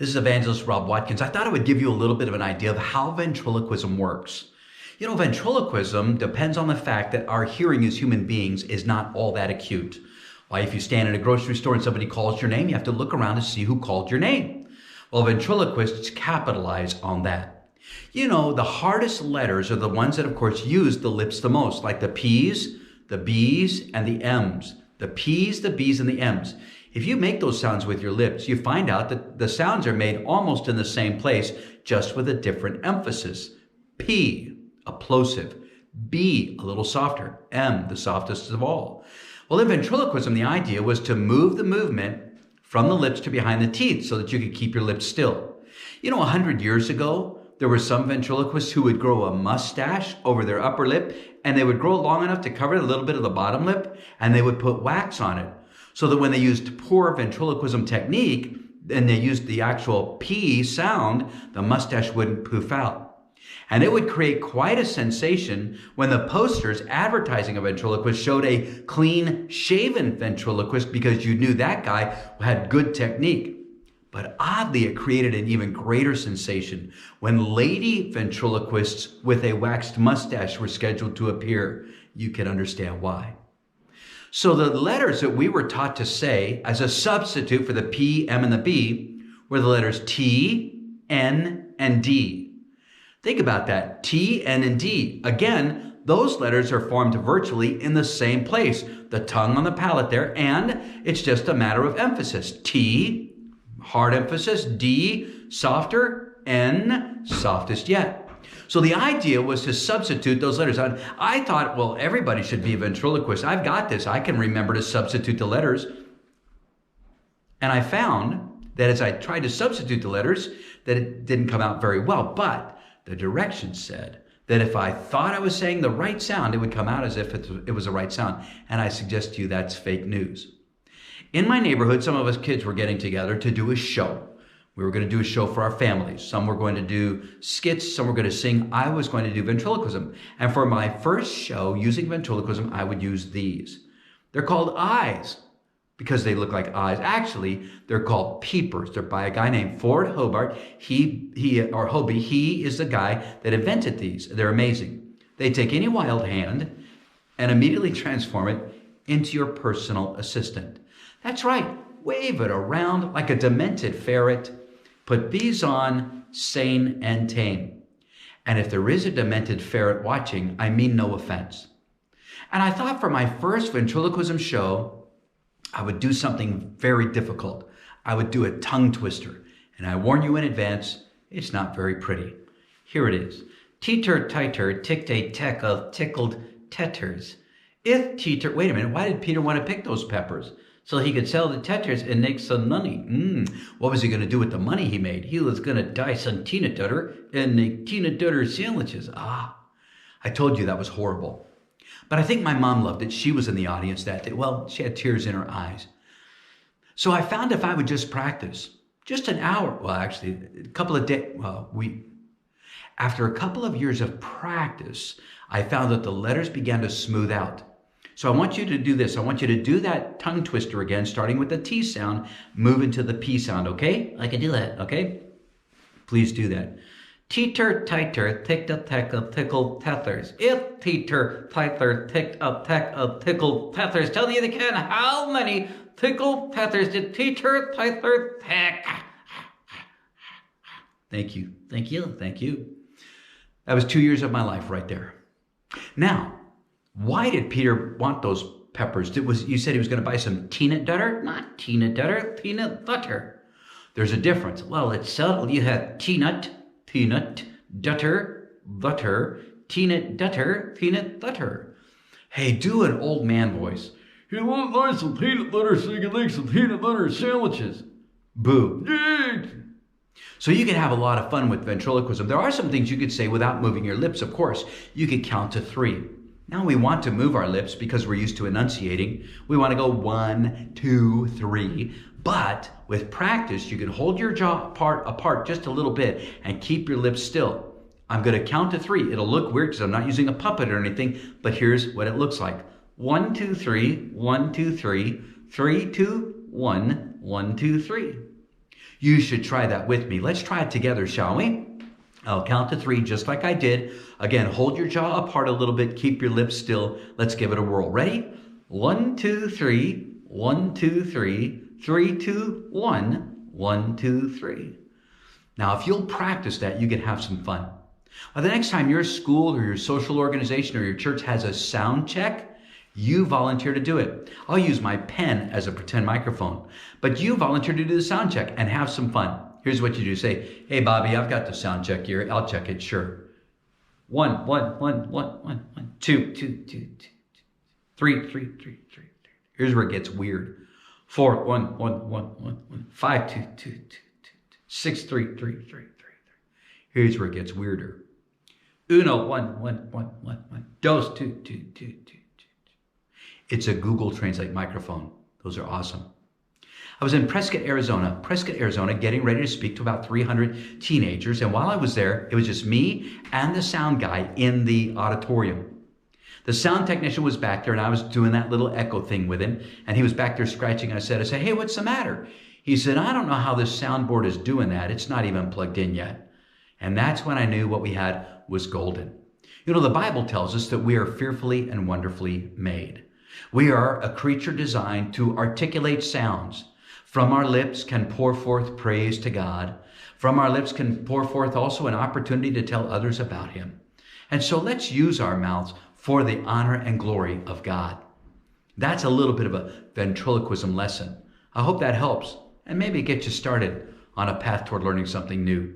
This is Evangelist Rob Watkins. I thought I would give you a little bit of an idea of how ventriloquism works. You know, ventriloquism depends on the fact that our hearing as human beings is not all that acute. Why, if you stand in a grocery store and somebody calls your name, you have to look around to see who called your name. Well, ventriloquists capitalize on that. You know, the hardest letters are the ones that, of course, use the lips the most, like the P's, the B's, and the M's. The P's, the B's, and the M's. If you make those sounds with your lips, you find out that the sounds are made almost in the same place, just with a different emphasis. P, a plosive. B, a little softer. M, the softest of all. Well, in ventriloquism, the idea was to move the movement from the lips to behind the teeth so that you could keep your lips still. You know, 100 years ago, there were some ventriloquists who would grow a mustache over their upper lip, and they would grow long enough to cover a little bit of the bottom lip, and they would put wax on it. So that when they used poor ventriloquism technique and they used the actual P sound, the mustache wouldn't poof out. And it would create quite a sensation when the posters advertising a ventriloquist showed a clean shaven ventriloquist, because you knew that guy had good technique. But oddly, it created an even greater sensation when lady ventriloquists with a waxed mustache were scheduled to appear. You can understand why. So the letters that we were taught to say as a substitute for the P, M, and the B were the letters T, N, and D. Think about that, T, N, and D. Again, those letters are formed virtually in the same place, the tongue on the palate there, and it's just a matter of emphasis. T, hard emphasis, D, softer, N, softest yet. So the idea was to substitute those letters. I thought, well, everybody should be a ventriloquist. I've got this. I can remember to substitute the letters. And I found that as I tried to substitute the letters, that it didn't come out very well. But the directions said that if I thought I was saying the right sound, it would come out as if it was the right sound. And I suggest to you that's fake news. In my neighborhood, some of us kids were getting together to do a show. We were going to do a show for our families. Some were going to do skits, some were going to sing. I was going to do ventriloquism. And for my first show using ventriloquism, I would use these. They're called eyes because they look like eyes. Actually, they're called peepers. They're by a guy named Ford Hobart. He is the guy that invented these. They're amazing. They take any wild hand and immediately transform it into your personal assistant. That's right. Wave it around like a demented ferret. Put these on, sane and tame. And if there is a demented ferret watching, I mean no offense. And I thought for my first ventriloquism show, I would do something very difficult. I would do a tongue twister. And I warn you in advance, it's not very pretty. Here it is. Teeter titer ticked a teck of tickled tetters. If Teeter, wait a minute, why did Peter want to pick those peppers? So he could sell the tetters and make some money. What was he going to do with the money he made? He was going to dice some peanut butter and make peanut butter sandwiches. I told you that was horrible. But I think my mom loved it. She was in the audience that day. Well, she had tears in her eyes. So I found if I would just practice, just an hour, well, actually, a couple of days, after a couple of years of practice, I found that the letters began to smooth out. So I want you to do this. I want you to do that tongue twister again, starting with the T sound, move into the P sound, okay? I can do that, okay? Please do that. Teeter titer ticked a teck of tickled tethers. If teeter titer ticked a teck of tickled tethers, tell me again, how many tickled tethers did teeter titer tick? Thank you, thank you, thank you. That was 2 years of my life right there. Now, why did Peter want those peppers? You said he was going to buy some peanut butter? Not peanut butter, peanut butter. There's a difference. Well, it's subtle. You have peanut, butter, peanut butter. Hey, do an old man voice. You want to buy some peanut butter so you can make some peanut butter sandwiches? Boo. So you can have a lot of fun with ventriloquism. There are some things you could say without moving your lips, of course. You could count to 3. Now we want to move our lips because we're used to enunciating. We want to go 1, 2, 3. But with practice, you can hold your jaw apart just a little bit and keep your lips still. I'm going to count to 3. It'll look weird because I'm not using a puppet or anything, but here's what it looks like. 1, 2, 3, 1, 2, 3, 3, 2, 1, 1, 2, 3. You should try that with me. Let's try it together, shall we? I'll count to 3 just like I did. Again, hold your jaw apart a little bit. Keep your lips still. Let's give it a whirl. Ready? 1, 2, 3. 1, 2, 3. 3, 2, 1. 1, 2, 3. Now, if you'll practice that, you can have some fun. Well, the next time your school or your social organization or your church has a sound check, you volunteer to do it. I'll use my pen as a pretend microphone, but you volunteer to do the sound check and have some fun. Here's what you do. Say, hey, Bobby, I've got the sound check here. I'll check it, sure. 1, 1, 1, 1, 1, 1, 2, 2, 2, 2, 3, 3, 3, 3, 3. Here's where it gets weird. 4, 1, 1, 1, 1, 1, 5, 2, 2, 2, 2, 6, 3, 3, 3, 3, 3. Here's where it gets weirder. Uno, 1, 1, 1, 1, 1. Dos, 2, 2, 2, 2, 2. It's a Google Translate microphone. Those are awesome. I was in Prescott, Arizona, getting ready to speak to about 300 teenagers. And while I was there, it was just me and the sound guy in the auditorium. The sound technician was back there, and I was doing that little echo thing with him. And he was back there scratching. I said, hey, what's the matter? He said, I don't know how this soundboard is doing that. It's not even plugged in yet. And that's when I knew what we had was golden. You know, the Bible tells us that we are fearfully and wonderfully made. We are a creature designed to articulate sounds. From our lips can pour forth praise to God. From our lips can pour forth also an opportunity to tell others about Him. And so let's use our mouths for the honor and glory of God. That's a little bit of a ventriloquism lesson. I hope that helps and maybe get you started on a path toward learning something new.